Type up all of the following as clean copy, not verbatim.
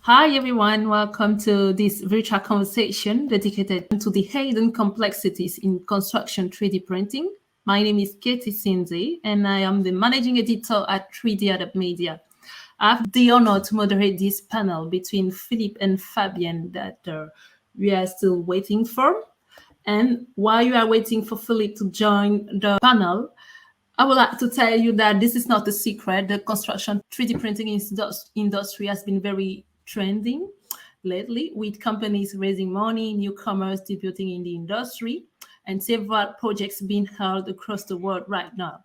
Hi, everyone. Welcome to this virtual conversation dedicated to the hidden complexities in construction 3D printing. My name is Katie Sinze, and I am the managing editor at 3D Adapt Media. I have the honor to moderate this panel between Philippe and Fabien that we are still waiting for. And while you are waiting for Philippe to join the panel, I would like to tell you that this is not a secret. The construction 3D printing industry has been very trending lately, with companies raising money, newcomers debuting in the industry, and several projects being held across the world right now.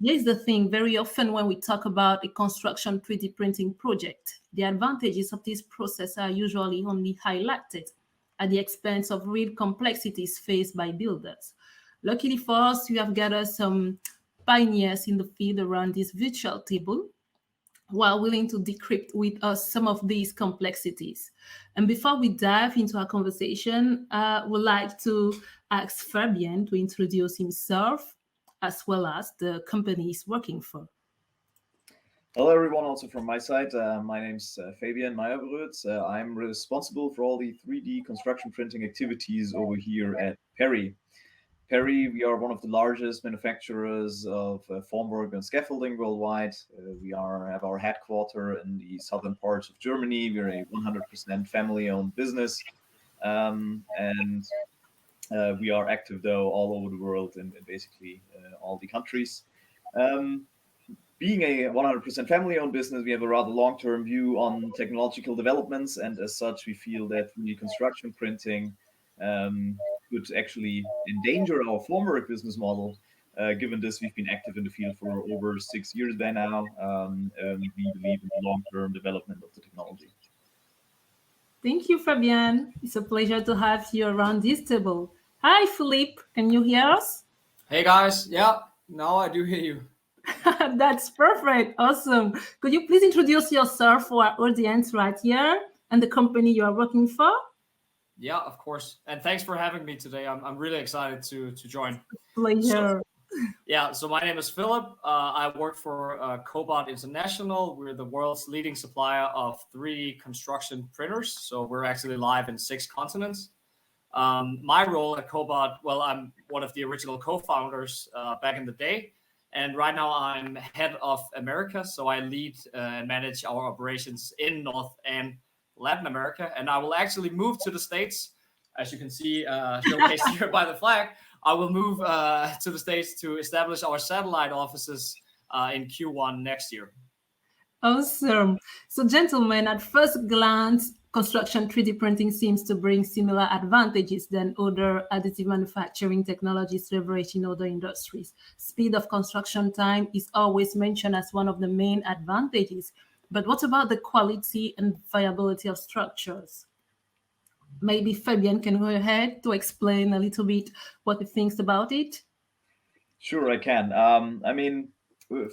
Here's the thing, very often when we talk about a construction 3D printing project, the advantages of this process are usually only highlighted at the expense of real complexities faced by builders. Luckily for us, we have gathered some pioneers in the field around this virtual table who are willing to decrypt with us some of these complexities. And before we dive into our conversation, I would like to ask Fabian to introduce himself as well as the company he's working for. Hello, everyone. Also from my side, my name's Fabian Meyerbröt. I'm responsible for all the 3D construction printing activities over here at Perry. Perry, we are one of the largest manufacturers of formwork and scaffolding worldwide. Have our headquarters in the southern parts of Germany. We're a 100% family-owned business, and we are active though all over the world in basically all the countries. Being a 100% family-owned business, we have a rather long-term view on technological developments, and as such, we feel that 3D construction printing could actually endanger our formwork business model. Given this, we've been active in the field for over 6 years by now. We believe in the long-term development of the technology. Thank you, Fabian. It's a pleasure to have you around this table. Hi, Philippe. Can you hear us? Hey, guys. Yeah, now I do hear you. That's perfect. Awesome. Could you please introduce yourself for our audience right here and the company you are working for? Yeah, of course. And thanks for having me today. I'm really excited to join. Pleasure. So my name is Philip. I work for Cobot International. We're the world's leading supplier of 3D construction printers. So we're actually live in 6 continents. My role at Cobot, well, I'm one of the original co-founders back in the day. And right now I'm head of America. So I lead and manage our operations in North and Latin America. And I will actually move to the States, as you can see showcased here by the flag. I will move to the States to establish our satellite offices in Q1 next year. Awesome. So, gentlemen, at first glance, construction 3D printing seems to bring similar advantages than other additive manufacturing technologies leveraged in other industries. Speed of construction time is always mentioned as one of the main advantages. But what about the quality and viability of structures? Maybe Fabian can go ahead to explain a little bit what he thinks about it. Sure, I can.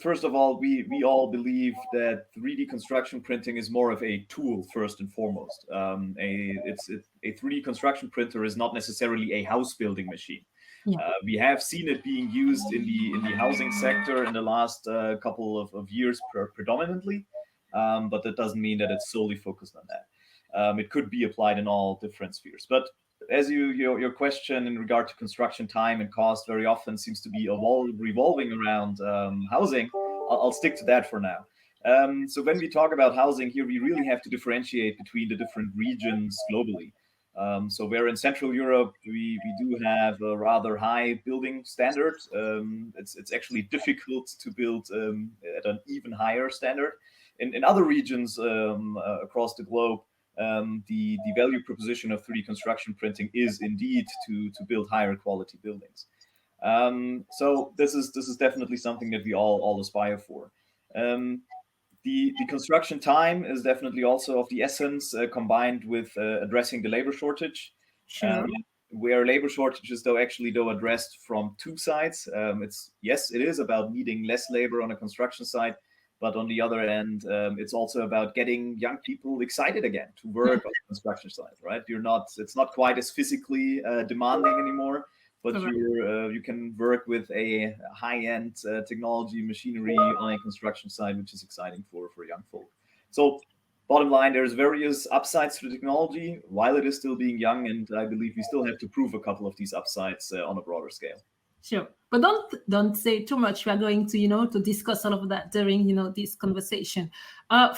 First of all, we all believe that 3D construction printing is more of a tool first and foremost. A 3D construction printer is not necessarily a house building machine. Yeah. We have seen it being used in the housing sector in the last couple of years predominantly, but that doesn't mean that it's solely focused on that. It could be applied in all different spheres. But as your question in regard to construction time and cost very often seems to be revolving around housing, I'll stick to that for now. So when we talk about housing here, we really have to differentiate between the different regions globally. So where in Central Europe, we do have a rather high building standard. It's actually difficult to build at an even higher standard. In other regions across the globe, the value proposition of 3D construction printing is indeed to build higher quality buildings. So this is definitely something that we all aspire for. The construction time is definitely also of the essence, combined with addressing the labor shortage. Sure. Where labor shortages though addressed from 2 sides. It is about needing less labor on a construction site. But on the other end, it's also about getting young people excited again to work on the construction site, right? It's not quite as physically demanding anymore, but you can work with a high-end technology machinery on a construction site, which is exciting for young folk. So bottom line, there's various upsides to the technology while it is still being young, and I believe we still have to prove a couple of these upsides on a broader scale. Sure, but don't say too much. We are going to to discuss all of that during this conversation.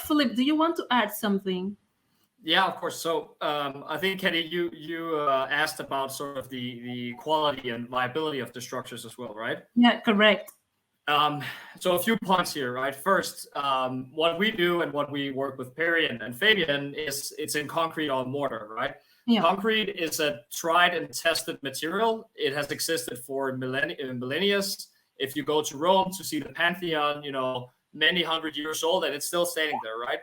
Philip, do you want to add something? Yeah, of course. So I think, Kenny, you asked about sort of the quality and viability of the structures as well, right? Yeah, correct. So a few points here, right? First, what we do and what we work with Perry and Fabian is it's in concrete or mortar, right? Yeah. Concrete is a tried and tested material. It has existed for millennia. If you go to Rome to see the Pantheon, many hundred years old, and it's still standing there, right?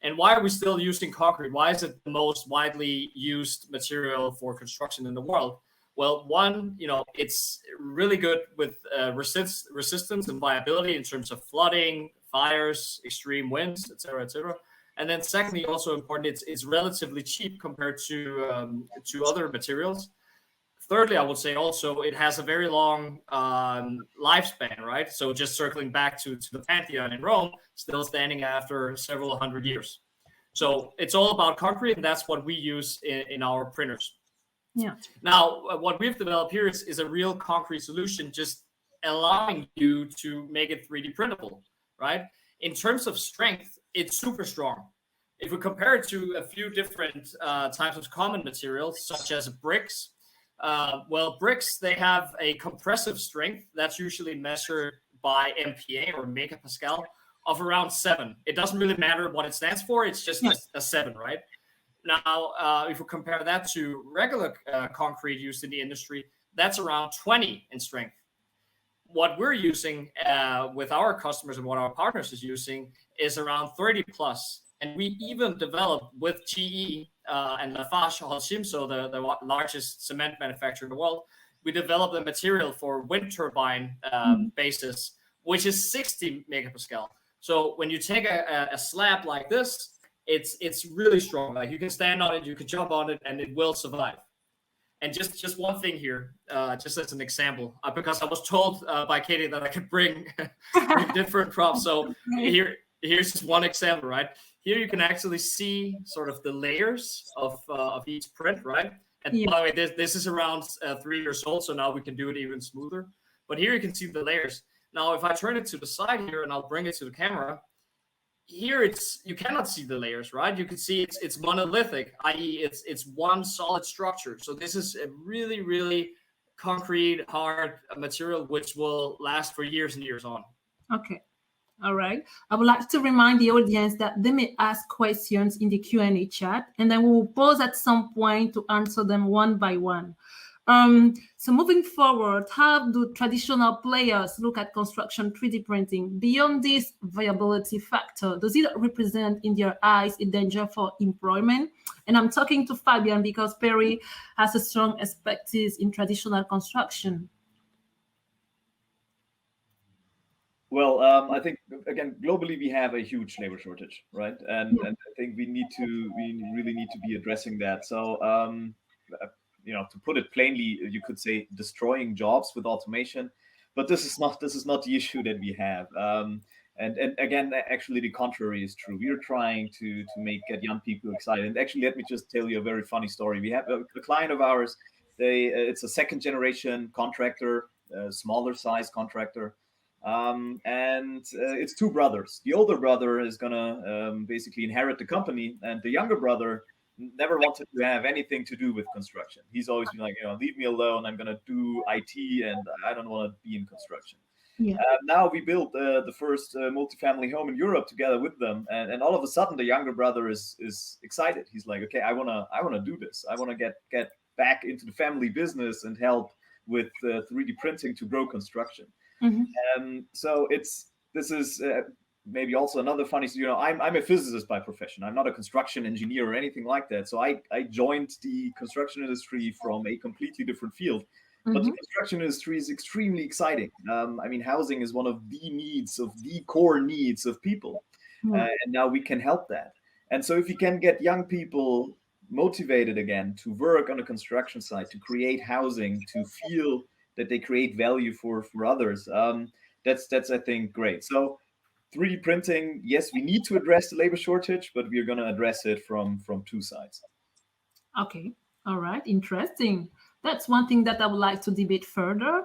And why are we still using concrete? Why is it the most widely used material for construction in the world? Well, one, it's really good with resistance and viability in terms of flooding, fires, extreme winds, et cetera, And then secondly, also important, it's relatively cheap compared to other materials. Thirdly, I would say also it has a very long lifespan, right? So just circling back to the Pantheon in Rome, still standing after several hundred years. So it's all about concrete, and that's what we use in our printers. Yeah. Now, what we've developed here is a real concrete solution, just allowing you to make it 3D printable, right? In terms of strength, it's super strong. If we compare it to a few different types of common materials, such as bricks, bricks, they have a compressive strength that's usually measured by MPa or megapascal of around 7. It doesn't really matter what it stands for. It's just a 7, right? Now, if we compare that to regular concrete used in the industry, that's around 20 in strength. What we're using with our customers and what our partners is using is around 30 plus. And we even developed with GE and LafargeHolcim, so the largest cement manufacturer in the world, we developed a material for wind turbine basis, which is 60 megapascal. So when you take a slab like this, it's really strong. Like you can stand on it, you can jump on it, and it will survive. And just one thing here, just as an example, because I was told by Katie that I could bring different props. So here's just one example, right? Here you can actually see sort of the layers of each print, right? And by the way, this is around 3 years old, so now we can do it even smoother. But here you can see the layers. Now, if I turn it to the side here and I'll bring it to the camera, here you cannot see the layers, right? You can see it's monolithic, i.e. it's one solid structure. So this is a really, really concrete, hard material which will last for years and years on. Okay. All right. I would like to remind the audience that they may ask questions in the Q&A chat, and then we will pause at some point to answer them one by one. So moving forward, how do traditional players look at construction 3D printing? Beyond this viability factor, does it represent in their eyes a danger for employment? And I'm talking to Fabian because Perry has a strong expertise in traditional construction. Well, I think again globally we have a huge labor shortage, right? And I think we really need to be addressing that. So to put it plainly, you could say destroying jobs with automation, but this is not the issue that we have. And again, actually, the contrary is true. We are trying to get young people excited. And actually, let me just tell you a very funny story. We have a client of ours. It's a second generation contractor, smaller size contractor. And it's two brothers. The older brother is gonna basically inherit the company, and the younger brother never wanted to have anything to do with construction. He's always been like, leave me alone. I'm gonna do IT, and I don't want to be in construction. Yeah. Now we built the first multifamily home in Europe together with them, and all of a sudden the younger brother is excited. He's like, okay, I wanna do this. I wanna get back into the family business and help with 3D printing to grow construction. Mm-hmm. So this is maybe also another funny. I'm a physicist by profession. I'm not a construction engineer or anything like that. So I joined the construction industry from a completely different field. Mm-hmm. But the construction industry is extremely exciting. Housing is one of the core needs of people, and now we can help that. And so if you can get young people motivated again to work on a construction site, to create housing, to feel that they create value for others, that's I think great. So 3D printing, yes, we need to address the labor shortage, but we are going to address it from two sides. Okay. All right. Interesting. That's one thing that I would like to debate further.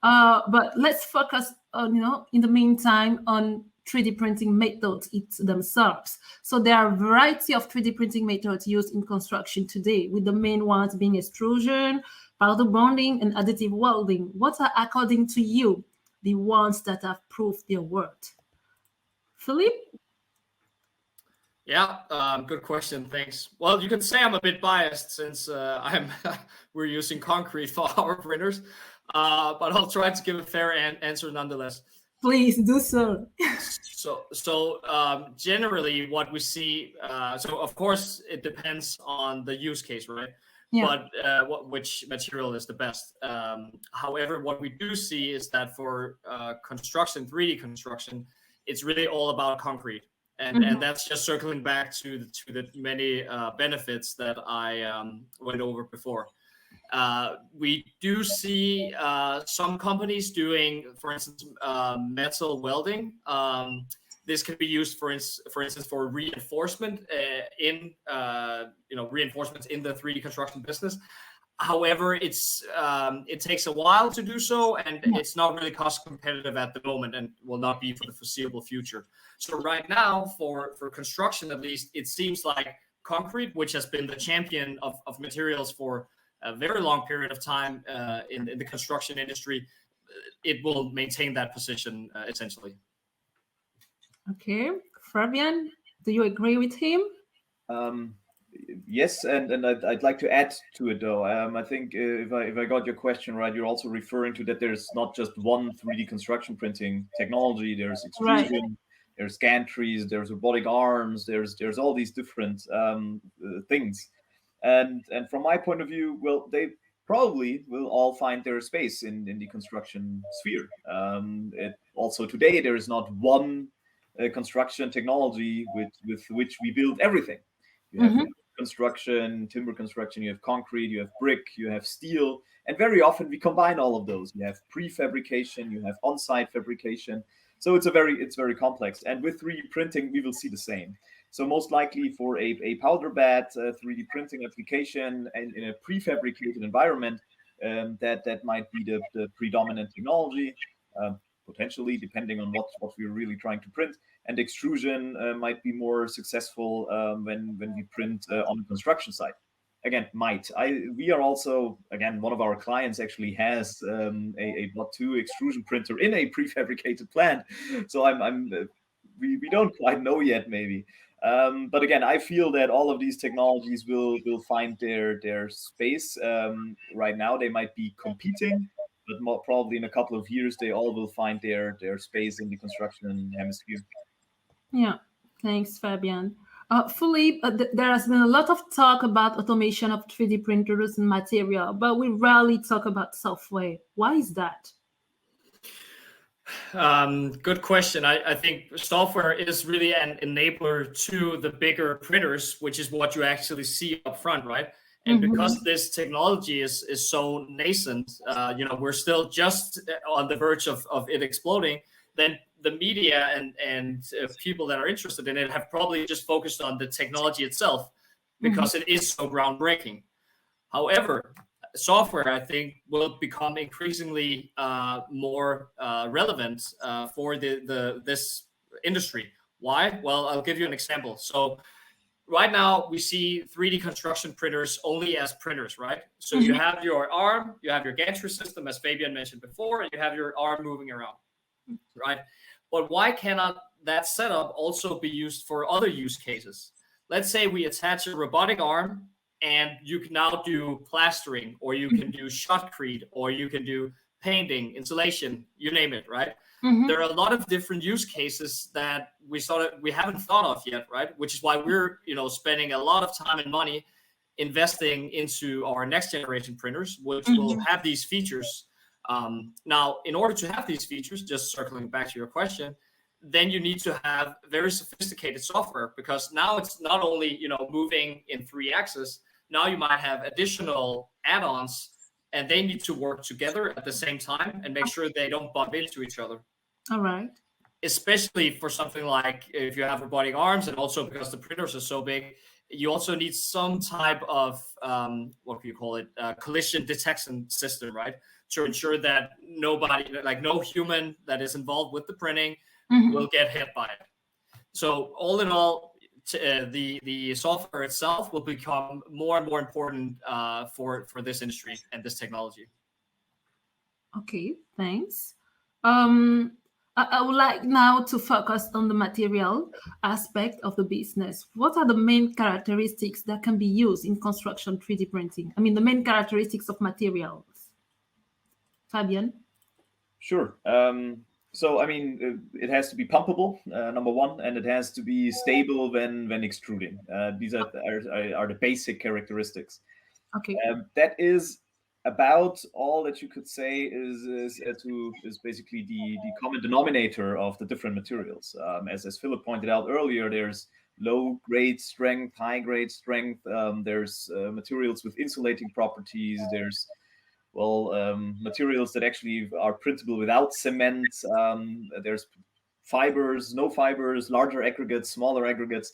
But let's focus on, in the meantime, on 3D printing methods themselves. So there are a variety of 3D printing methods used in construction today, with the main ones being extrusion, powder bonding, and additive welding. What are, according to you, the ones that have proved their worth? Philippe? Yeah, good question. Thanks. Well, you can say I'm a bit biased since we're using concrete for our printers, but I'll try to give a fair answer nonetheless. Please do so. So generally, what we see. So of course, it depends on the use case, right? Yeah. But which material is the best? However, what we do see is that for construction, 3D construction, it's really all about concrete. And that's just circling back to the many benefits that I went over before. We do see some companies doing, for instance, metal welding. This can be used, for instance, for reinforcement reinforcements in the 3D construction business. However, it takes a while to do so, and it's not really cost competitive at the moment, and will not be for the foreseeable future. So right now, for construction at least, it seems like concrete, which has been the champion of materials for a very long period of time in the construction industry, it will maintain that position essentially. Okay, Fabian, do you agree with him? Yes, and I'd like to add to it though. I think if I got your question right, you're also referring to that there's not just one 3D construction printing technology. There's extrusion, Right. there's gantries, there's robotic arms, there's all these different things. And from my point of view, well, they probably will all find their space in the construction sphere. Also today there is not one construction technology with which we build everything. You have construction, timber construction, you have concrete, you have brick, you have steel, and very often we combine all of those. You have prefabrication, you have on-site fabrication. So it's very complex. And with 3D printing, we will see the same. So most likely for a powder bed 3D printing application and in a prefabricated environment, that might be the predominant technology, potentially depending on what we're really trying to print. And extrusion might be more successful when we print on the construction site. Again, we are also, again, one of our clients actually has a Block 2 extrusion printer in a prefabricated plant. So we don't quite know yet, maybe. But again, I feel that all of these technologies will find their space. Right now, they might be competing, but probably in a couple of years, they all will find their space in the construction hemisphere. Yeah, thanks, Fabian. Philippe, there has been a lot of talk about automation of 3D printers and material, but we rarely talk about software. Why is that? Good question. I think software is really an enabler to the bigger printers, which is what you actually see up front, right? And because this technology is so nascent, we're still just on the verge of it exploding, then the media and people that are interested in it have probably just focused on the technology itself because it is so groundbreaking. However, software, I think, will become increasingly more relevant for this industry. Why? Well, I'll give you an example. So right now, we see 3D construction printers only as printers, right? So you have your arm, you have your gantry system, as Fabian mentioned before, and you have your arm moving around, right? But why cannot that setup also be used for other use cases? Let's say we attach a robotic arm and you can now do plastering, or you can do shotcrete, or you can do painting, insulation, you name it, right? There are a lot of different use cases that we haven't thought of yet, right? Which is why we're spending a lot of time and money investing into our next generation printers, which will have these features. Now, in order to have these features, just circling back to your question, then you need to have very sophisticated software, because now it's not only moving in 3 axis. Now you might have additional add-ons, and they need to work together at the same time and make sure they don't bump into each other. All right. especially for something like if you have robotic arms, and also because the printers are so big, you also need some type of what do you call it, collision detection system, right, to ensure that nobody, like no human that is involved with the printing, will get hit by it. So all in all, the software itself will become more and more important for this industry and this technology. Okay, thanks. I would like now to focus on the material aspect of the business. What are the main characteristics that can be used in construction 3D printing? I mean, the main characteristics of materials. Fabian? Sure. So, I mean, it has to be pumpable, number one, and it has to be stable when extruding. These are the basic characteristics. Okay. That is about all that you could say is basically the common denominator of the different materials. As Philip pointed out earlier, there's low grade strength, high grade strength. There's materials with insulating properties. There's materials that actually are printable without cement. There's fibers, no fibers, larger aggregates, smaller aggregates.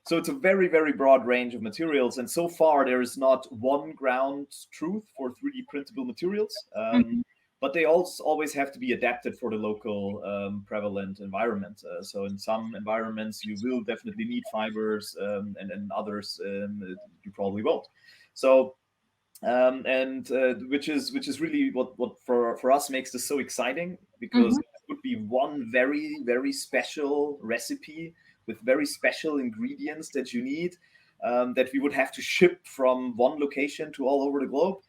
So it's a very, very broad range of materials. And so far, there is not one ground truth for 3D printable materials. But they also always have to be adapted for the local prevalent environment. So in some environments, you will definitely need fibers, and in others, you probably won't. So which is really what for us makes this so exciting, because it would be one very, very special recipe with very special ingredients that you need, that we would have to ship from one location to all over the globe.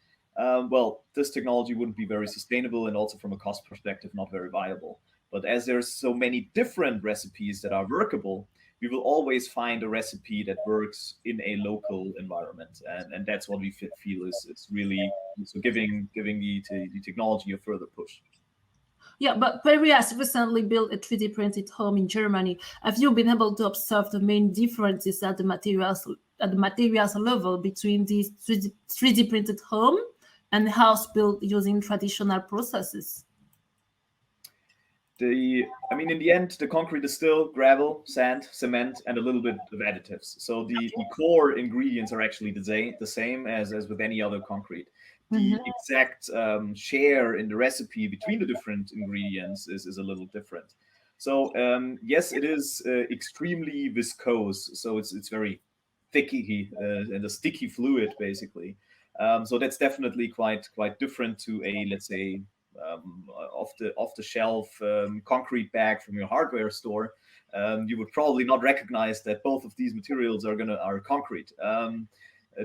This technology wouldn't be very sustainable, and also from a cost perspective, not very viable. But as there's so many different recipes that are workable, we will always find a recipe that works in a local environment, and that's what we feel is really so giving the technology a further push. Yeah, but Perry has recently built a 3D printed home in Germany. Have you been able to observe the main differences at the materials level between these 3D printed home and house built using traditional processes? In the end, the concrete is still gravel, sand, cement, and a little bit of additives. So the core ingredients are actually the same as with any other concrete. The exact share in the recipe between the different ingredients is a little different. So yes, it is extremely viscose. So it's very thicky and a sticky fluid, basically. So that's definitely quite different to a, let's say, off the shelf concrete bag from your hardware store. You would probably not recognize that both of these materials are concrete.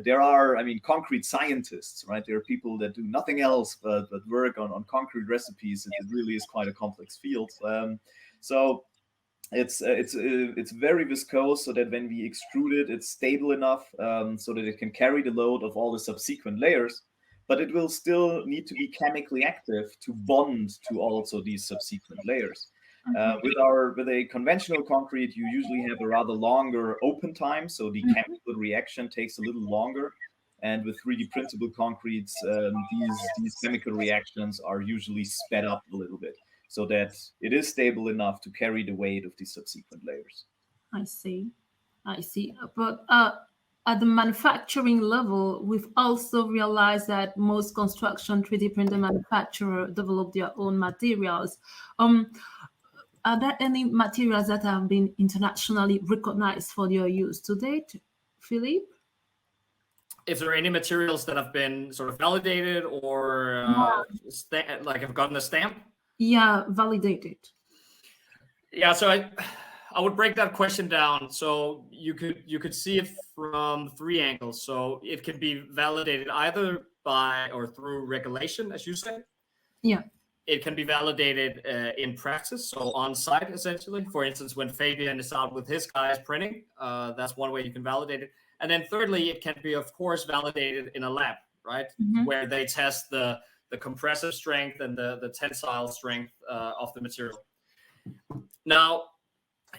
There are, concrete scientists, right? There are people that do nothing else but work on concrete recipes. It really is quite a complex field. So it's very viscose, so that when we extrude it, it's stable enough so that it can carry the load of all the subsequent layers. But it will still need to be chemically active to bond to also these subsequent layers. With a conventional concrete, you usually have a rather longer open time, so the chemical reaction takes a little longer. And with 3D printable concretes, these chemical reactions are usually sped up a little bit, so that it is stable enough to carry the weight of the subsequent layers. I see. But at the manufacturing level, we've also realized that most construction 3D printer manufacturers develop their own materials. Are there any materials that have been internationally recognized for their use to date, Philippe? If there are any materials that have been sort of validated or like have gotten a stamp? Yeah, validated. Yeah, so I would break that question down. So you could see it from three angles. So it can be validated either by or through regulation, as you said. Yeah. It can be validated in practice, so on site, essentially. For instance, when Fabian is out with his guys printing, that's one way you can validate it. And then thirdly, it can be, of course, validated in a lab, right? Where they test the compressive strength and the tensile strength of the material. Now,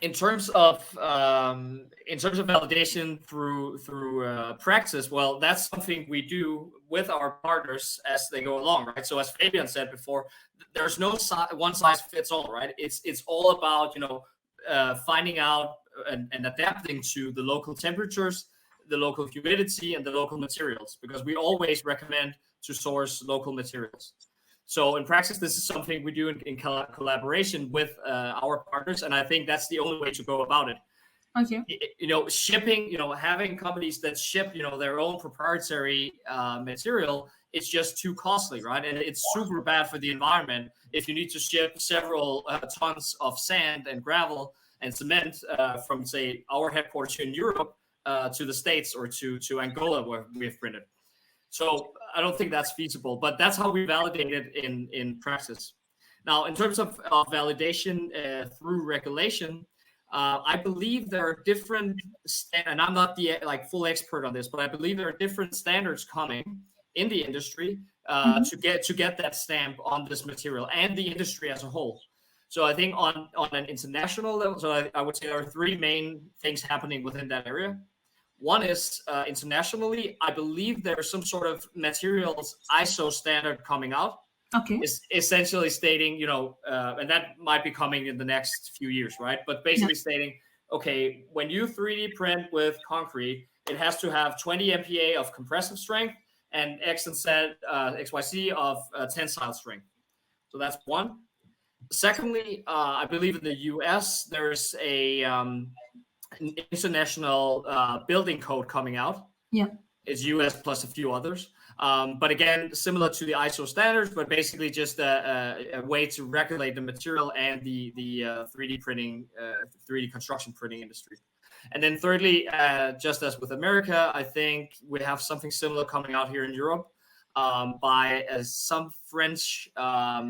in terms of validation through practice, well, that's something we do with our partners as they go along, right? So as Fabian said before, there's no one size fits all, right? It's all about finding out and adapting to the local temperatures, the local humidity, and the local materials, because we always recommend to source local materials. So in practice, this is something we do in collaboration with our partners, and I think that's the only way to go about it. Okay. Shipping, having companies that ship, their own proprietary material, it's just too costly, right? And it's super bad for the environment if you need to ship several tons of sand and gravel and cement from, say, our headquarters here in Europe to the States or to Angola, where we have printed. So I don't think that's feasible, but that's how we validate it in practice. Now, in terms of validation through regulation, I believe there are different, and I'm not the full expert on this, but I believe there are different standards coming in the industry to get that stamp on this material and the industry as a whole. So I think on an international level, so I would say there are three main things happening within that area. One is internationally, I believe there's some sort of materials ISO standard coming out. Okay. Is essentially stating, and that might be coming in the next few years, right? But basically stating, okay, when you 3D print with concrete, it has to have 20 MPa of compressive strength and X and Z, XYZ of tensile strength. So that's one. Secondly, I believe in the US, there's an international building code coming out. Yeah. It's US plus a few others. But again, similar to the ISO standards, but basically just a way to regulate the material and the 3D printing, 3D construction printing industry. And then thirdly, just as with America, I think we have something similar coming out here in Europe by some French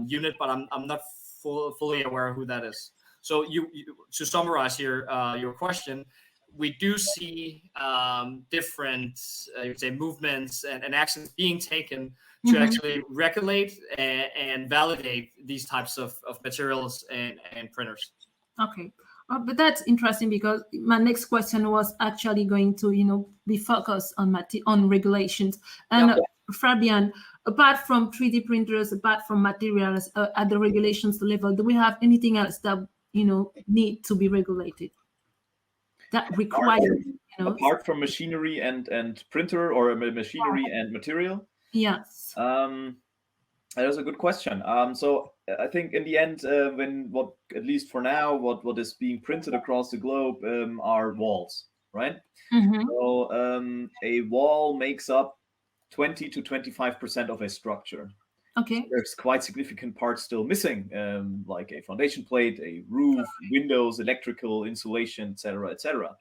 unit, but I'm not fully aware of who that is. So to summarize here, your question, we do see different, you say, movements and actions being taken to actually regulate and validate these types of materials and printers. Okay. But that's interesting, because my next question was actually going to, be focused on regulations. And Fabian, apart from 3D printers, apart from materials at the regulations level, do we have anything else that need to be regulated that require apart from machinery and printer, or machinery and material? Yes. That is a good question. So I think in the end, at least for now, what is being printed across the globe are walls, right? So a wall makes up 20 to 25% of a structure. Okay. So there's quite significant parts still missing, like a foundation plate, a roof, windows, electrical, insulation, etc., etc.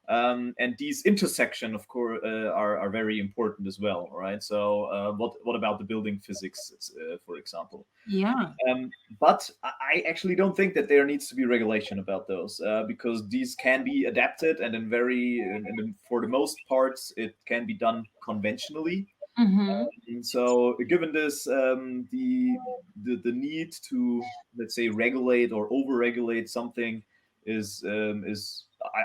And these intersection, of course, are very important as well, right? So what about the building physics, for example? Yeah. But I actually don't think that there needs to be regulation about those, because these can be adapted, and for the most parts, it can be done conventionally. So given this, the need to, let's say, regulate or over-regulate something is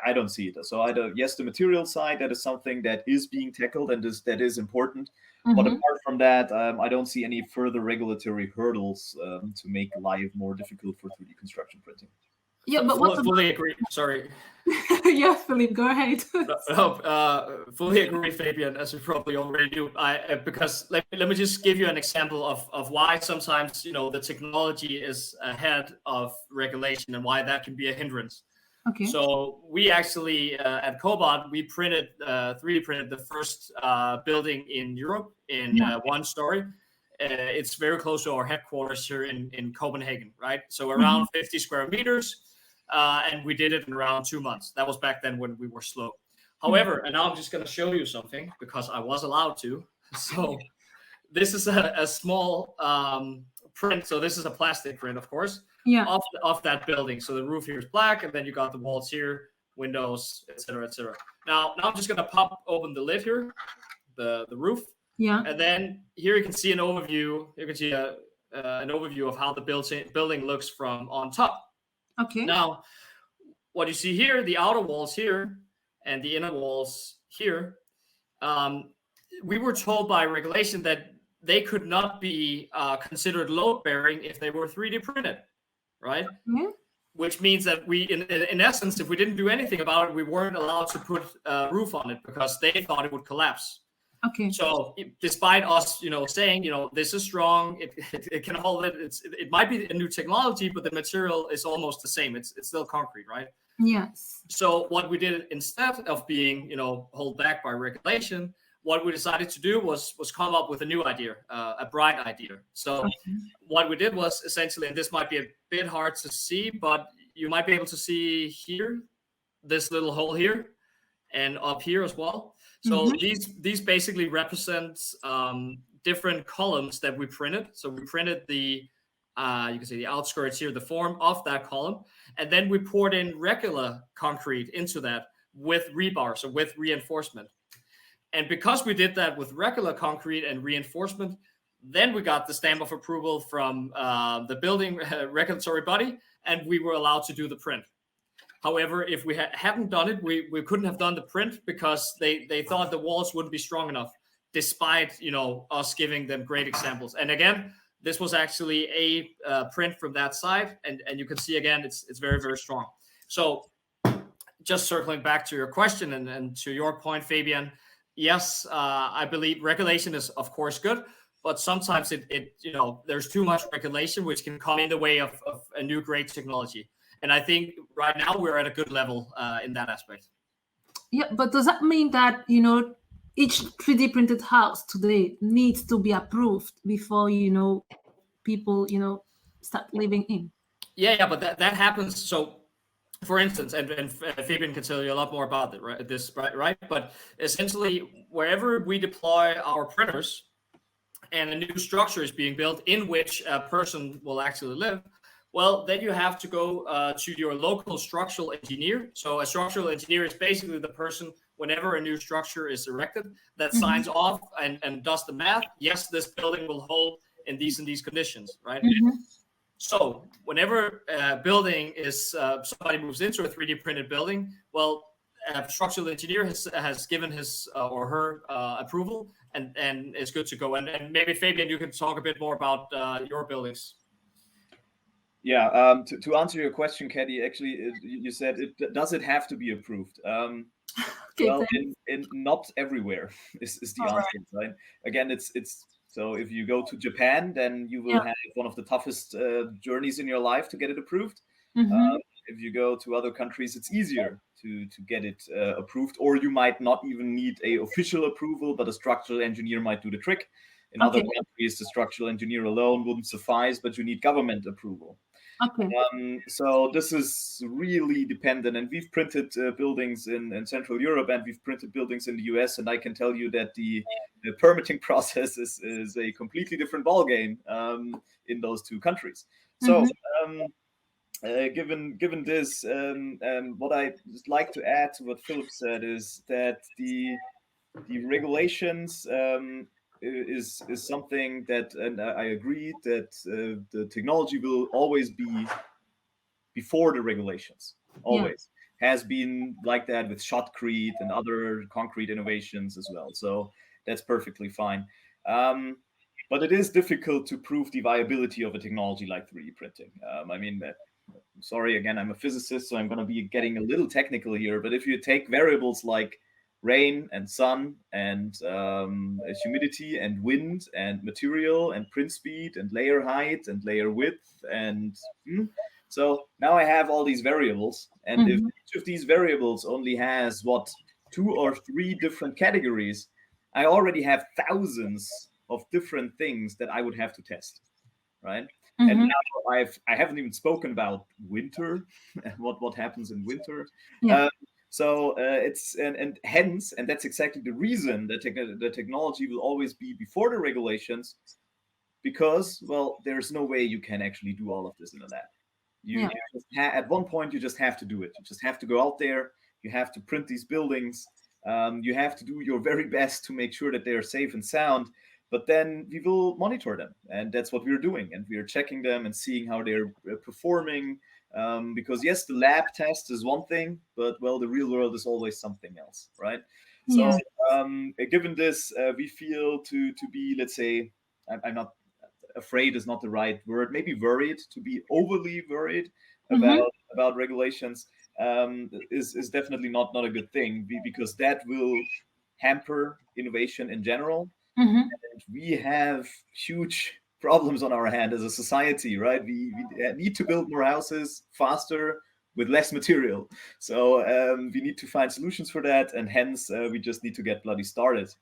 I don't see it. So yes, the material side, that is something that is being tackled and that is important. But apart from that, I don't see any further regulatory hurdles to make life more difficult for 3D construction printing. Yeah, but fully agree. Sorry. Yeah, Philippe, go ahead. Fully agree, Fabian, as you probably already do. Because let me just give you an example of why sometimes the technology is ahead of regulation and why that can be a hindrance. Okay. So we actually at Cobot, we 3D printed the first building in Europe in one story. It's very close to our headquarters here in Copenhagen, right? So around 50 square meters. And we did it in around 2 months. That was back then when we were slow. However, and now I'm just going to show you something because I was allowed to. So this is a small print. So this is a plastic print, of course, of that building. So the roof here is black, and then you got the walls here, windows, etc., etc. Now I'm just going to pop open the lid here, the roof. Yeah. And then here you can see an overview. You can see an overview of how the building looks from on top. Okay. Now, what you see here, the outer walls here and the inner walls here, we were told by regulation that they could not be considered load bearing if they were 3D printed, right? Yeah. Which means that we, in essence, if we didn't do anything about it, we weren't allowed to put a roof on it because they thought it would collapse. Okay. So despite us, saying, this is strong, it can hold it. It might be a new technology, but the material is almost the same. It's still concrete, right? Yes. So what we did instead of being, held back by regulation, what we decided to do was come up with a new idea, a bright idea. So what we did was essentially, and this might be a bit hard to see, but you might be able to see here, this little hole here, and up here as well. So these basically represent different columns that we printed. So we printed the you can see the outskirts here, the form of that column, and then we poured in regular concrete into that with rebar, so with reinforcement. And because we did that with regular concrete and reinforcement, then we got the stamp of approval from the building regulatory body, and we were allowed to do the print. However, if we hadn't done it, we couldn't have done the print because they thought the walls wouldn't be strong enough, despite us giving them great examples. And again, this was actually a print from that side, and you can see again it's very, very strong. So just circling back to your question and to your point, Fabian, yes, I believe regulation is of course good, but sometimes there's too much regulation which can come in the way of a new great technology. And I think right now we're at a good level in that aspect. Yeah, but does that mean that, each 3D printed house today needs to be approved before, people, start living in? Yeah, but that happens. So, for instance, and Fabian can tell you a lot more about it, right? But essentially, wherever we deploy our printers and a new structure is being built in which a person will actually live, well, then you have to go to your local structural engineer. So a structural engineer is basically the person, whenever a new structure is erected, that signs off and does the math. Yes, this building will hold in these conditions, right? So whenever a building is, somebody moves into a 3D printed building, well, a structural engineer has given his or her approval and is good to go. And maybe, Fabian, you can talk a bit more about your buildings. Yeah, to answer your question, Caddy, actually, you said, does it have to be approved? Okay, well, in not everywhere is the answer, right? Again, it's so if you go to Japan, then you will have one of the toughest journeys in your life to get it approved. If you go to other countries, it's easier to get it approved, or you might not even need a official approval, but a structural engineer might do the trick. In other countries, the structural engineer alone wouldn't suffice, but you need government approval. So this is really dependent, and we've printed buildings in Central Europe, and we've printed buildings in the US, and I can tell you that the permitting process is a completely different ballgame in those two countries. So given this, what I just like to add to what Philip said is that the regulations is something that, and I agree that the technology will always be before the regulations, always has been like that with shotcrete and other concrete innovations as well. So that's perfectly fine. But it is difficult to prove the viability of a technology like 3D printing. I mean, sorry, again, I'm a physicist, so I'm going to be getting a little technical here. But if you take variables like rain and sun and humidity and wind and material and print speed and layer height and layer width, and so now I have all these variables, and if each of these variables only has 2 or 3 different categories, I already have thousands of different things that I would have to test, right? And now I haven't even spoken about winter and what happens in winter. So it's and hence, and that's exactly the reason that the technology will always be before the regulations, because, well, there's no way you can actually do all of this in a lab. You just at one point you just have to do it. You just have to go out there. You have to print these buildings. You have to do your very best to make sure that they are safe and sound. But then we will monitor them, and that's what we're doing. And we are checking them and seeing how they're performing. Because yes, the lab test is one thing, but well, the real world is always something else, right? So given this, we feel to be, let's say, I'm not afraid is not the right word, maybe worried, to be overly worried about regulations is definitely not a good thing, because that will hamper innovation in general. And we have huge problems on our hand as a society, right? We need to build more houses faster with less material. So we need to find solutions for that, and hence we just need to get bloody started.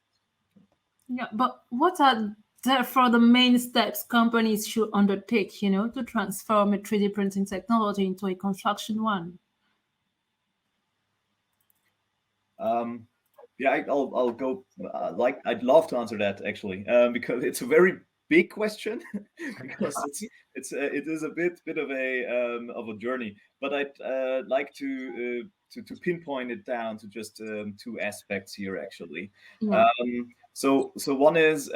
Yeah, but what are therefore the main steps companies should undertake, to transform a 3D printing technology into a construction one? Yeah, I'll go. I'd love to answer that actually, because it's a very big question, because it is a bit of a journey. But I'd like to pinpoint it down to just two aspects here actually. Yeah. So one is,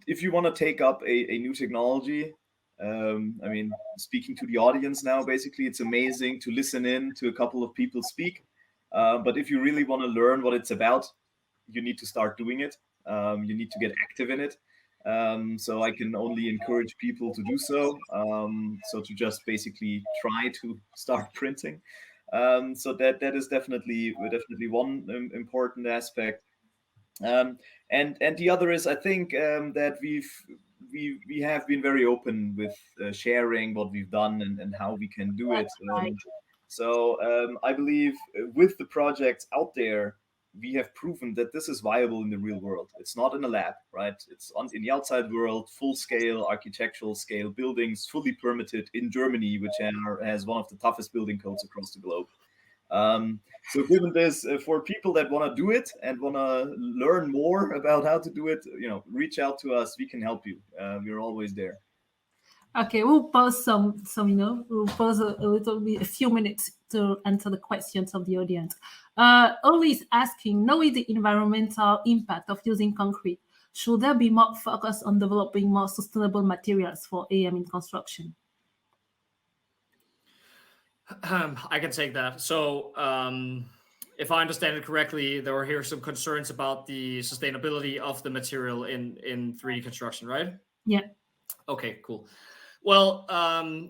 if you want to take up a new technology. I mean, speaking to the audience now, basically, it's amazing to listen in to a couple of people speak. But if you really want to learn what it's about, you need to start doing it. You need to get active in it. So I can only encourage people to do so. So to just basically try to start printing. So that is definitely one important aspect. And the other is, I think, that we have been very open with sharing what we've done and how we can do it. So I believe with the projects out there, we have proven that this is viable in the real world. It's not in a lab, right? It's in the outside world, full scale, architectural scale buildings, fully permitted in Germany, which has one of the toughest building codes across the globe. So given this, for people that want to do it and want to learn more about how to do it, reach out to us. We can help you. We're always there. Okay, we'll pause we'll pause a few minutes to answer the questions of the audience. Oli is asking, knowing the environmental impact of using concrete, should there be more focus on developing more sustainable materials for AM in construction? I can take that. So, if I understand it correctly, there were here some concerns about the sustainability of the material in 3D construction, right? Yeah. Okay, cool. Well,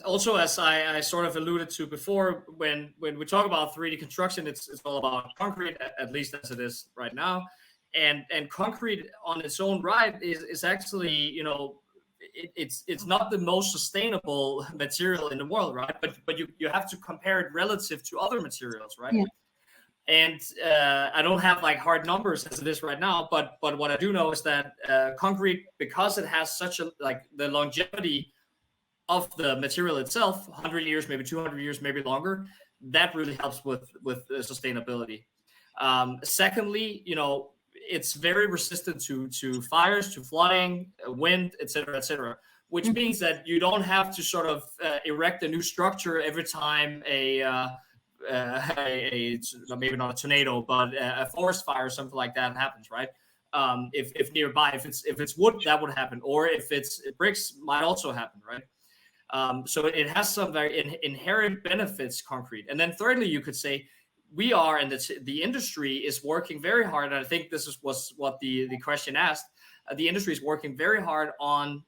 also, as I sort of alluded to before, when we talk about 3D construction, it's all about concrete, at least as it is right now. And concrete on its own right is actually, it's not the most sustainable material in the world, right? But you have to compare it relative to other materials, right? Yeah. And I don't have like hard numbers as it is right now, but what I do know is that concrete, because it has such the longevity of the material itself, 100 years, maybe 200 years, maybe longer, that really helps with sustainability. Secondly, it's very resistant to fires, to flooding, wind, etc., which means that you don't have to sort of erect a new structure every time maybe not a tornado, but a forest fire or something like that happens, right? If nearby, if it's wood, that would happen, or if it's bricks, might also happen, right? So it has some very inherent benefits, concrete. And then thirdly, you could say we are, and the industry is working very hard. And I think this was what the question asked. The industry is working very hard on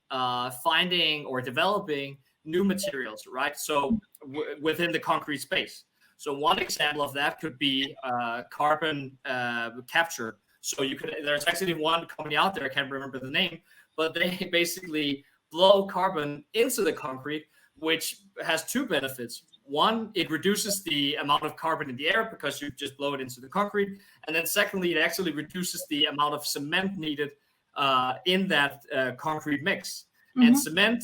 finding or developing new materials, right? So within the concrete space. So one example of that could be carbon capture. So there's actually one company out there, I can't remember the name, but they basically blow carbon into the concrete, which has two benefits. One, it reduces the amount of carbon in the air because you just blow it into the concrete. And then secondly, it actually reduces the amount of cement needed in that concrete mix. Mm-hmm. And cement,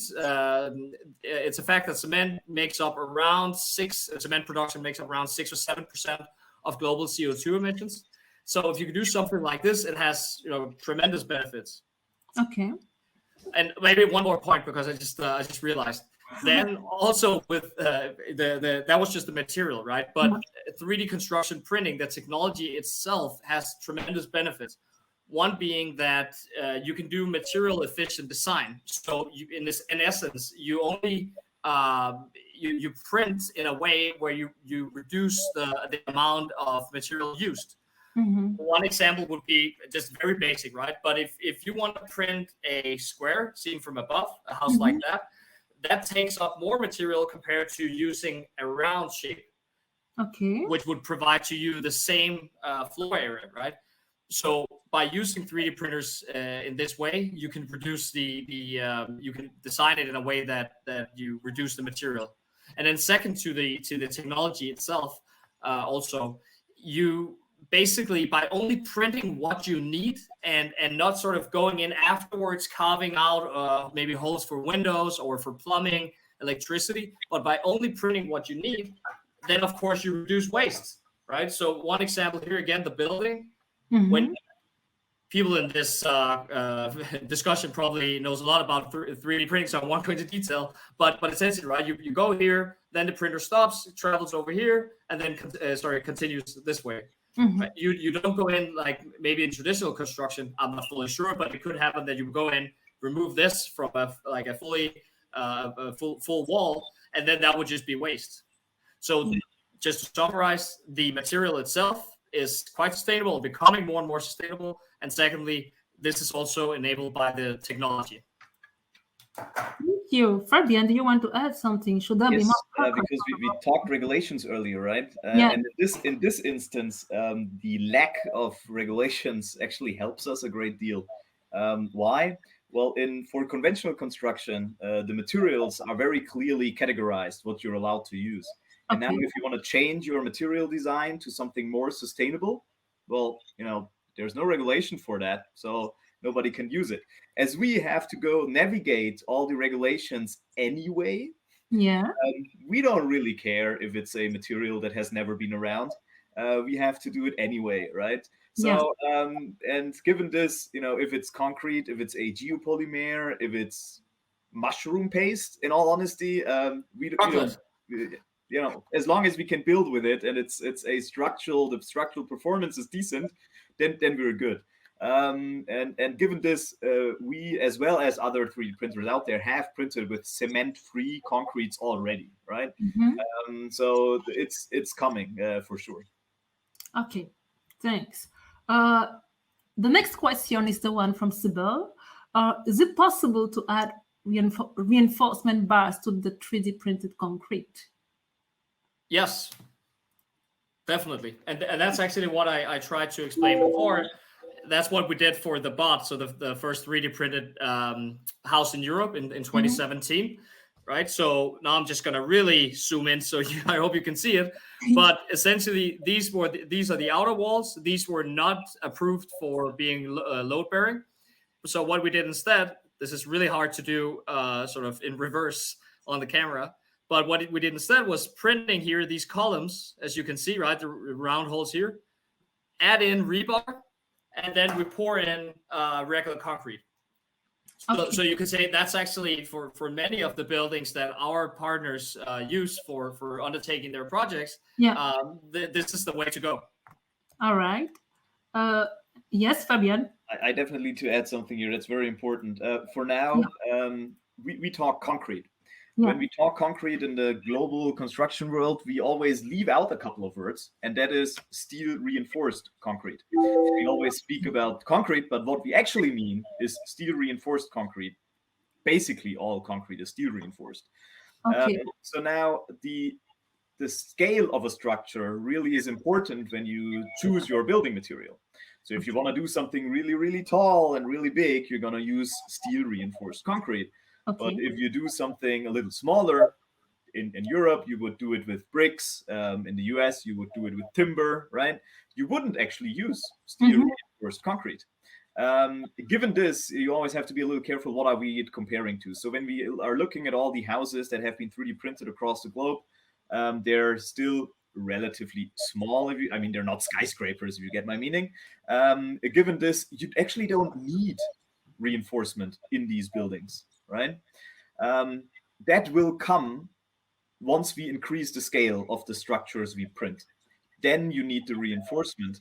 it's a fact that cement production makes up around 6 or 7% of global CO2 emissions. So if you can do something like this, it has tremendous benefits. Okay. And maybe one more point, because I just realized. Then also with that was just the material, right? But 3D construction printing, the technology itself has tremendous benefits. One being that you can do material efficient design. So in essence, you only you print in a way where you reduce the amount of material used. One example would be just very basic, right? But if you want to print a square seen from above, a house like that takes up more material compared to using a round shape, which would provide to you the same floor area, right? So by using 3D printers in this way, you can reduce you can design it in a way that you reduce the material. And then second to the technology itself, also you basically by only printing what you need and not sort of going in afterwards carving out maybe holes for windows or for plumbing, electricity, but by only printing what you need, then of course you reduce waste, right? So one example here again, the building. When people in this discussion probably knows a lot about 3D printing, so I won't go into detail, but essentially, right, you go here, then the printer stops, it travels over here, and then continues this way. Right? You don't go in like maybe in traditional construction, I'm not fully sure, but it could happen that you go in, remove this from a full wall, and then that would just be waste. So just to summarize, the material itself is quite sustainable, becoming more and more sustainable. And secondly, this is also enabled by the technology. Thank you. Fabian, do you want to add something? Should that be more because we talked regulations earlier, right? And in this instance, the lack of regulations actually helps us a great deal. Why? Well, for conventional construction, the materials are very clearly categorized what you're allowed to use. And now if you want to change your material design to something more sustainable, well, there's no regulation for that. So nobody can use it. As we have to go navigate all the regulations anyway, we don't really care if it's a material that has never been around. We have to do it anyway, right? So, and given this, if it's concrete, if it's a geopolymer, if it's mushroom paste, in all honesty, as long as we can build with it and it's a the structural performance is decent, then we're good. And given this, we, as well as other 3D printers out there, have printed with cement-free concretes already, right? So it's coming for sure. Okay, thanks. The next question is the one from Sybil. Is it possible to add reinforcement bars to the 3D printed concrete? Yes, definitely. And that's actually what I tried to explain before. That's what we did for the bot. So the first 3D printed house in Europe in 2017, right? So now I'm just going to really zoom in. So I hope you can see it. But essentially, these are the outer walls. These were not approved for being load bearing. So what we did instead, this is really hard to do sort of in reverse on the camera. But what we did instead was printing here these columns, as you can see, right, the round holes here, add in rebar, and then we pour in regular concrete. So you could say that's actually for many of the buildings that our partners use for undertaking their projects. This is the way to go. All right. Yes, Fabian. I definitely need to add something here that's very important. For now, we talk concrete. When we talk concrete in the global construction world, we always leave out a couple of words, and that is steel reinforced concrete. We always speak about concrete, but what we actually mean is steel reinforced concrete. Basically, all concrete is steel reinforced. So now the scale of a structure really is important when you choose your building material. So if you want to do something really, really tall and really big, you're going to use steel reinforced concrete. But if you do something a little smaller, in Europe, you would do it with bricks. In the US, you would do it with timber, right? You wouldn't actually use steel reinforced concrete. Given this, you always have to be a little careful. What are we comparing to? So when we are looking at all the houses that have been 3D printed across the globe, they're still relatively small. They're not skyscrapers, if you get my meaning. Given this, you actually don't need reinforcement in these buildings, right? That will come once we increase the scale of the structures we print. Then you need the reinforcement.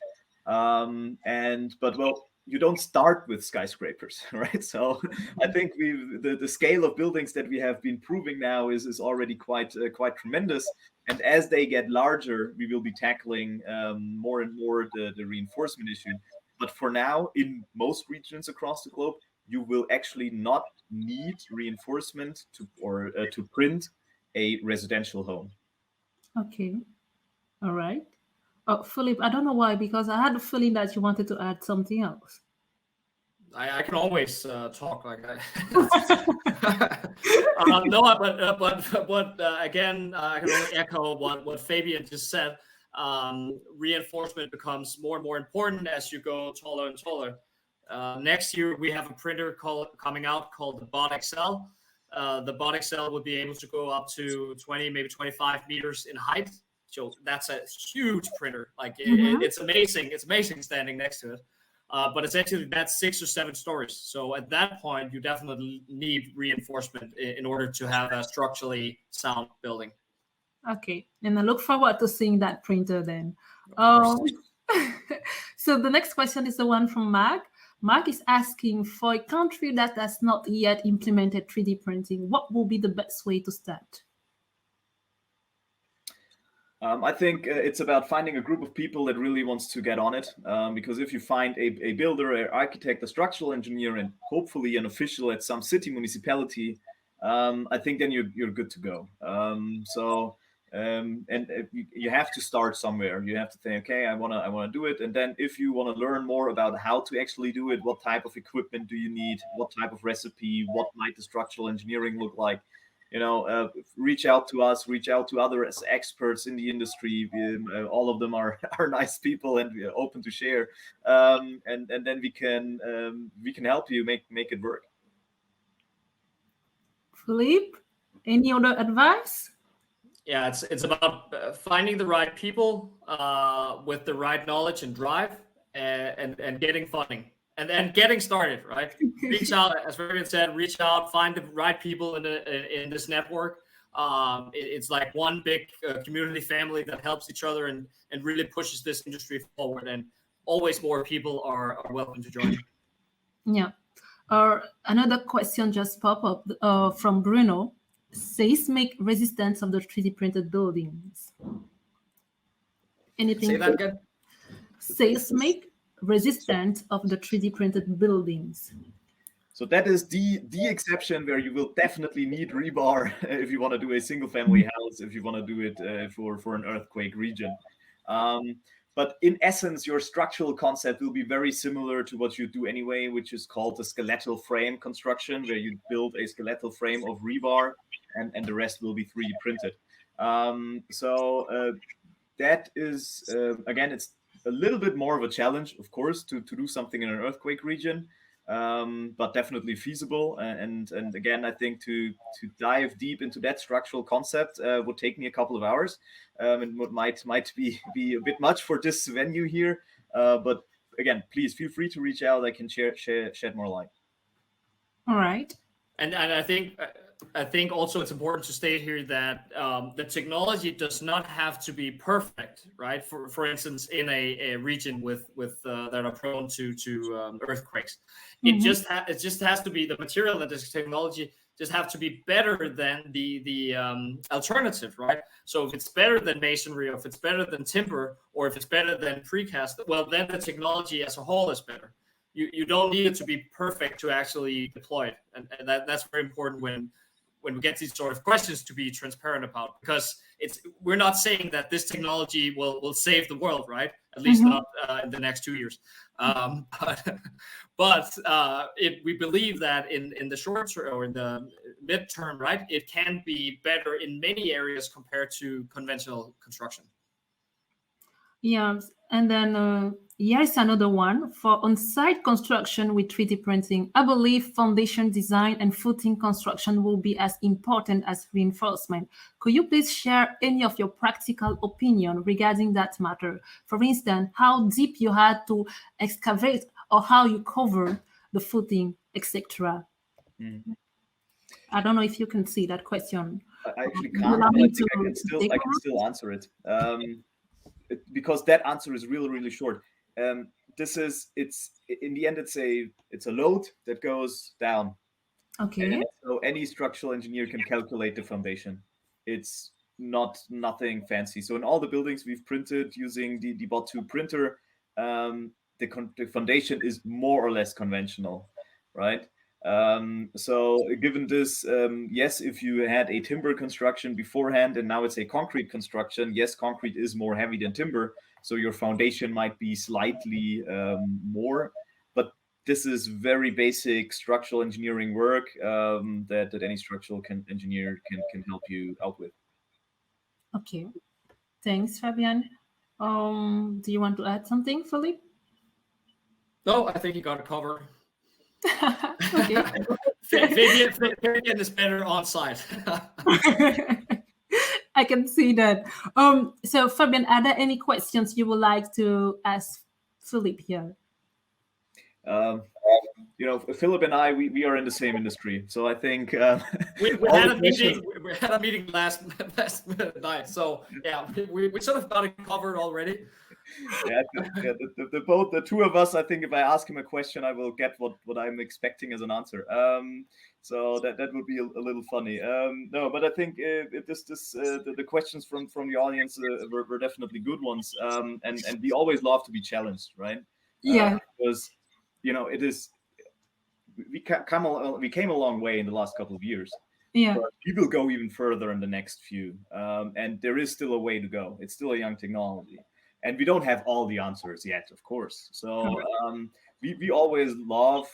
you don't start with skyscrapers, right? So I think the scale of buildings that we have been proving now is already quite tremendous. And as they get larger, we will be tackling more and more the reinforcement issue. But for now, in most regions across the globe, you will actually not need reinforcement to print a residential home. Okay. All right. Oh, Philip, I don't know why, because I had a feeling that you wanted to add something else. I can always talk like I. No, but again, I can only echo what Fabian just said. Reinforcement becomes more and more important as you go taller and taller. Next year, we have a printer coming out called the Bot XL. The Bot XL will be able to go up to 20, maybe 25 meters in height. So that's a huge printer. Like it's amazing. It's amazing standing next to it. But essentially, that's 6 or 7 stories. So at that point, you definitely need reinforcement in order to have a structurally sound building. Okay, and I look forward to seeing that printer then. So the next question is the one from Mark. Mark is asking, for a country that has not yet implemented 3D printing, what will be the best way to start? I think it's about finding a group of people that really wants to get on it. Because if you find a builder, an architect, a structural engineer, and hopefully an official at some city municipality, I think then you're good to go. You have to start somewhere. You have to think, okay, I wanna do it, and then if you want to learn more about how to actually do it, what type of equipment do you need, what type of recipe, what might the structural engineering look like, reach out to us, reach out to other experts in the industry. All of them are nice people and open to share, and then we can help you make it work. Philippe, any other advice? Yeah, it's about finding the right people with the right knowledge and drive, and getting funding, and then getting started. Right, reach out, as Fabian said. Reach out, find the right people in this network. It's like one big community family that helps each other and really pushes this industry forward. And always more people are welcome to join. Yeah. Another question just popped up from Bruno. Seismic resistance of the 3D printed buildings. Anything? Say that again. Seismic resistance of the 3D printed buildings. So that is the exception where you will definitely need rebar if you want to do a single family house, if you want to do it for an earthquake region. But in essence, your structural concept will be very similar to what you do anyway, which is called the skeletal frame construction, where you build a skeletal frame of rebar and the rest will be 3D printed. That is, again, it's a little bit more of a challenge, of course, to do something in an earthquake region, but definitely feasible. And again, I think to dive deep into that structural concept would take me a couple of hours. And might be a bit much for this venue here. But again, please feel free to reach out. I can shed more light. All right. And I think also it's important to state here that the technology does not have to be perfect, right? For instance, in a region with that are prone to earthquakes, it just has to be the material that this technology just have to be better than the alternative, right? So if it's better than masonry, or if it's better than timber, or if it's better than precast, well, then the technology as a whole is better. You don't need it to be perfect to actually deploy it, and that's very important when we get these sort of questions to be transparent about, because we're not saying that this technology will save the world, right? At least not in the next 2 years. But we believe that in the short term or in the midterm, right, it can be better in many areas compared to conventional construction. Yeah, and then here's another one. For on-site construction with 3D printing, I believe foundation design and footing construction will be as important as reinforcement. Could you please share any of your practical opinion regarding that matter? For instance, how deep you had to excavate or how you cover the footing, etc. I don't know if you can see that question. I actually can't, but I think I can still answer it. Because that answer is really, really short. it's in the end it's a load that goes down. Okay. And so any structural engineer can calculate the foundation. It's nothing fancy. So in all the buildings we've printed using the Bot 2 printer, the foundation is more or less conventional, right? So given this, yes, if you had a timber construction beforehand and now it's a concrete construction, yes, concrete is more heavy than timber, so your foundation might be slightly more, but this is very basic structural engineering work that any structural engineer can help you out with. Okay. Thanks, Fabian. Do you want to add something, Philip? No, I think you got it covered. Okay. Fabian is better on site. I can see that. So Fabian, are there any questions you would like to ask Philip here? Philip and I, we are in the same industry, so I think we had a meeting. We had a meeting last night, so yeah, we sort of got it covered already. Yeah, the two of us. I think if I ask him a question, I will get what I'm expecting as an answer. So that would be a little funny. No, but I think the questions from the audience were definitely good ones. And we always love to be challenged, right? Yeah. Because it is. We came a long way in the last couple of years. Yeah. But we will go even further in the next few, and there is still a way to go. It's still a young technology, and we don't have all the answers yet, of course. So we always love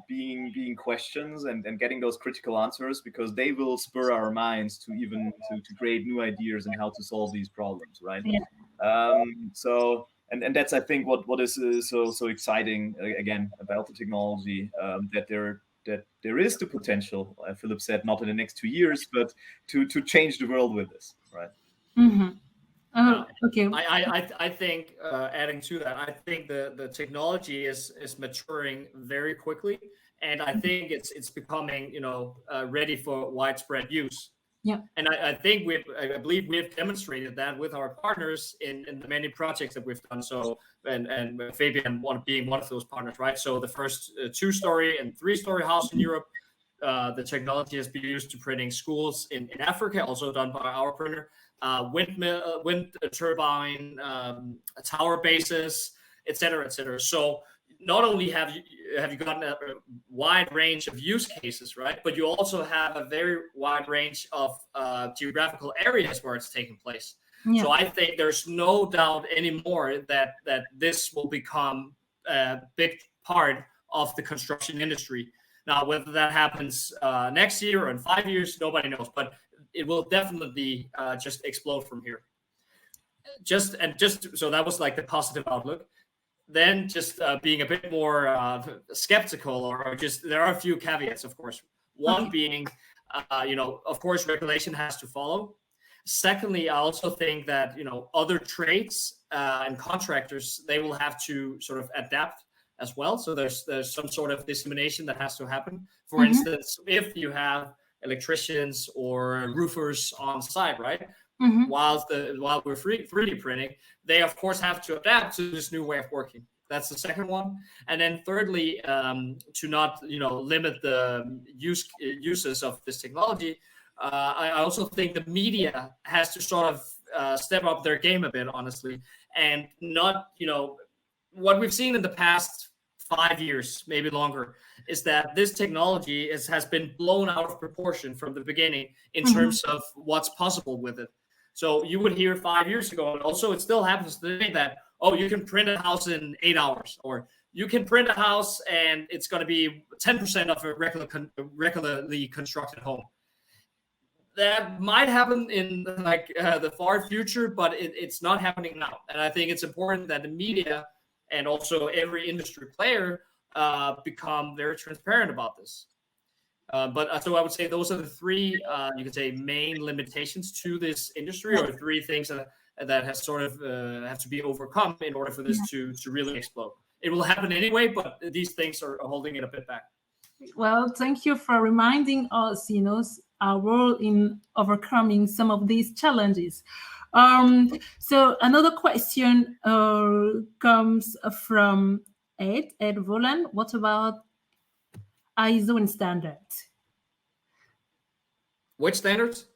being questions and getting those critical answers, because they will spur our minds to even to create new ideas and how to solve these problems, right? Yeah. So. And that's, I think, what is so exciting again about the technology, that there is the potential. Philip said, not in the next 2 years, but to change the world with this, right? Mm-hmm. Okay. I think adding to that, I think the technology is maturing very quickly, and I think it's becoming ready for widespread use. Yeah. And I think I believe we've demonstrated that with our partners in the many projects that we've done. So, and Fabian being one of those partners, right? So the first 2-story and 3-story house in Europe, the technology has been used to printing schools in Africa, also done by our printer, wind turbine, tower bases, et cetera, et cetera. So not only have you gotten a wide range of use cases, right? But you also have a very wide range of geographical areas where it's taking place. Yeah. So I think there's no doubt anymore that this will become a big part of the construction industry. Now, whether that happens next year or in 5 years, nobody knows. But it will definitely just explode from here. Just so that was like the positive outlook. Then just being a bit more skeptical, or just there are a few caveats, of course. One being, of course, regulation has to follow. Secondly, I also think that other trades and contractors, they will have to sort of adapt as well. So there's some sort of dissemination that has to happen. For instance, if you have electricians or roofers on site, right? While we're 3D printing, they of course have to adapt to this new way of working. That's the second one. And then thirdly, to not limit the uses of this technology, I also think the media has to sort of step up their game a bit, honestly, and not what we've seen in the past 5 years, maybe longer, is that this technology has been blown out of proportion from the beginning in terms of what's possible with it. So you would hear 5 years ago, and also it still happens today, that, oh, you can print a house in 8 hours, or you can print a house and it's going to be 10% of a regularly constructed home. That might happen in the far future, but it's not happening now. And I think it's important that the media and also every industry player become very transparent about this. But so I would say those are the three, you could say, main limitations to this industry, or 3 things that has sort of have to be overcome in order for this to really explode. It will happen anyway, but these things are holding it a bit back. Well, thank you for reminding us, our role in overcoming some of these challenges. So another question comes from Ed Volan. What about ISO and standards? Which standards?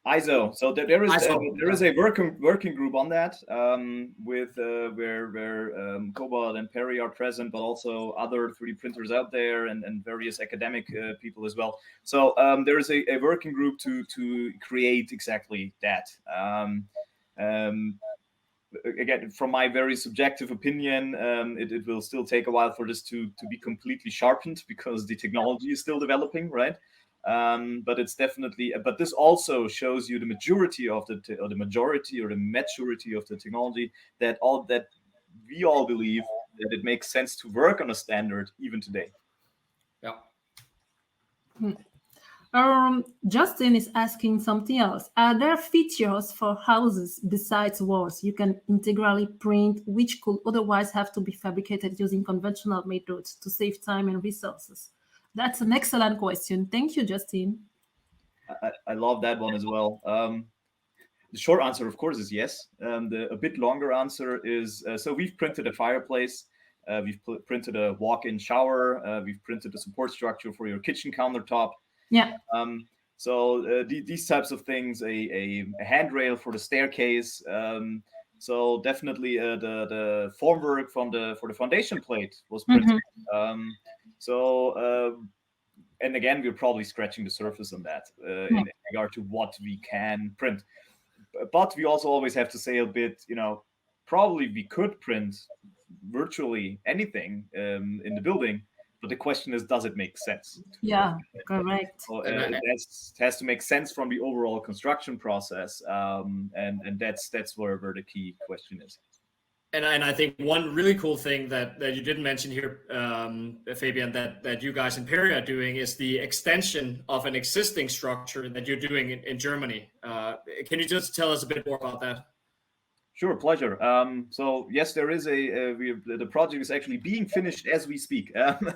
ISO. So there is ISO, a working group on that, with where Cobalt and Perry are present, but also other 3D printers out there, and various academic people as well. So there is a working group to create exactly that. Again, from my very subjective opinion, it will still take a while for this to be completely sharpened, because the technology is still developing, right? But it's definitely, but this also shows you the maturity of the maturity of the technology, that we all believe that it makes sense to work on a standard even today. Yeah. Justin is asking something else. Are there features for houses besides walls you can integrally print, which could otherwise have to be fabricated using conventional methods to save time and resources? That's an excellent question. Thank you, Justin. I love that one as well. The short answer, of course, is yes. A bit longer answer is, so we've printed a fireplace, we've printed a walk-in shower, we've printed a support structure for your kitchen countertop. Yeah. So these types of things, a handrail for the staircase. So definitely the formwork for the foundation plate was printed. And again, we're probably scratching the surface on that in regard to what we can print. But we also always have to say a bit, probably we could print virtually anything in the building, but the question is, does it make sense? Yeah, correct. So, it has to make sense from the overall construction process, and that's where the key question is. And I think one really cool thing that you didn't mention here, Fabian, that you guys in Perry are doing is the extension of an existing structure that you're doing in Germany. Can you just tell us a bit more about that? Sure, pleasure. So yes, there is the project is actually being finished as we speak.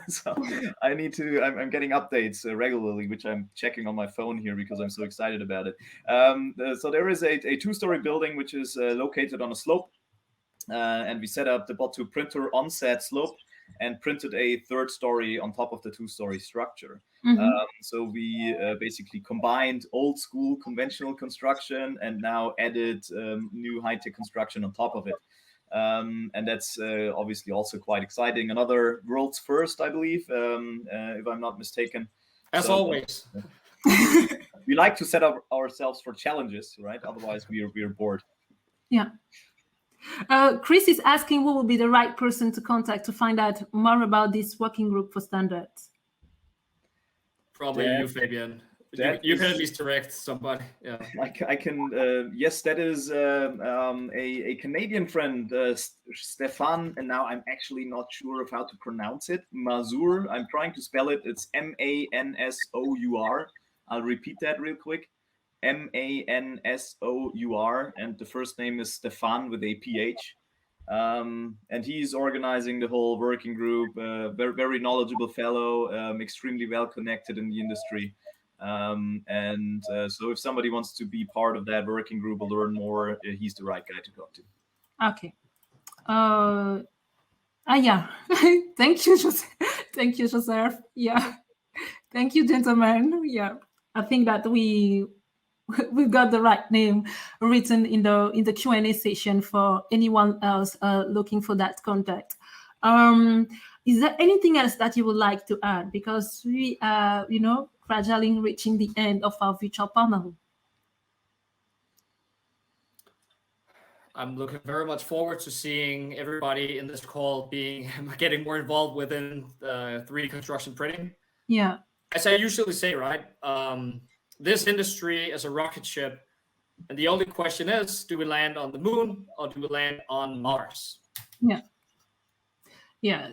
So I'm getting updates regularly, which I'm checking on my phone here because I'm so excited about it. So there is a 2-story building which is located on a slope. And we set up the bot2 printer on said slope and printed a 3rd story on top of the 2-story structure. So we basically combined old school conventional construction and now added new high-tech construction on top of it. And that's obviously also quite exciting. Another world's first, I believe, if I'm not mistaken. As always. We like to set up ourselves for challenges, right? Otherwise, we're bored. Yeah. Chris is asking who will be the right person to contact to find out more about this working group for standards. Probably you, Fabian. You can at least direct somebody. Yeah, I can. Yes, that is a Canadian friend, Stefan, and now I'm actually not sure of how to pronounce it. Mazur. I'm trying to spell it. It's Mansour. I'll repeat that real quick. Mansour, and the first name is Stefan with a PH. And he's organizing the whole working group. Very, very knowledgeable fellow, extremely well connected in the industry. So if somebody wants to be part of that working group or learn more, he's the right guy to talk to. Okay. Yeah. Thank you, Joseph. Thank you, Joseph. Yeah. Thank you, gentlemen. Yeah. I think that we've got the right name written in the Q&A session for anyone else looking for that contact. Is there anything else that you would like to add? Because we are, gradually reaching the end of our virtual panel. I'm looking very much forward to seeing everybody in this call getting more involved within 3D construction printing. Yeah. As I usually say, right? This industry is a rocket ship, and the only question is, do we land on the moon or do we land on Mars? Yeah. Yeah.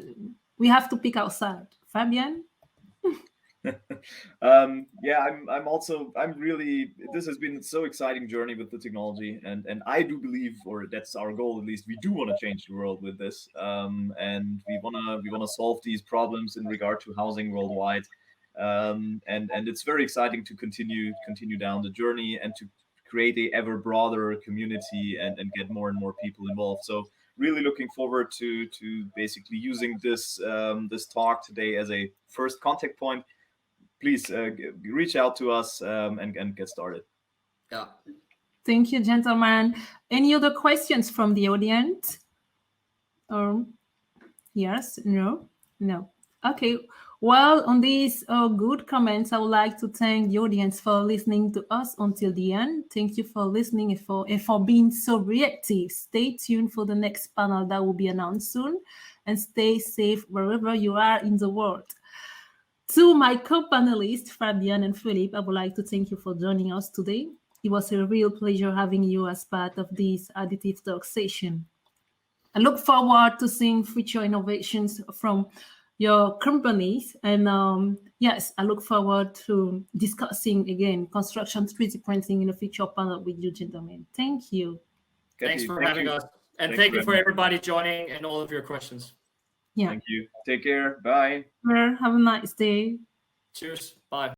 We have to pick our side. Fabian? Yeah, I'm really, this has been so exciting journey with the technology, and I do believe, or that's our goal at least, we do want to change the world with this, and we want to solve these problems in regard to housing worldwide, and it's very exciting to continue down the journey and to create a ever broader community and get more and more people involved. So really looking forward to basically using this talk today as a first contact point. Please reach out to us and get started. Yeah. Thank you, gentlemen. Any other questions from the audience? Yes, no. Okay. Well, on these good comments, I would like to thank the audience for listening to us until the end. Thank you for listening and for being so reactive. Stay tuned for the next panel that will be announced soon, and stay safe wherever you are in the world. To my co-panelists, Fabian and Philip, I would like to thank you for joining us today. It was a real pleasure having you as part of this Additive Talks session. I look forward to seeing future innovations from your companies. And yes, I look forward to discussing again construction 3D printing in a future panel with you, gentlemen. Thank you. Thanks for having us. And thank you for everybody joining and all of your questions. Yeah. Thank you. Take care. Bye. Have a nice day. Cheers. Bye.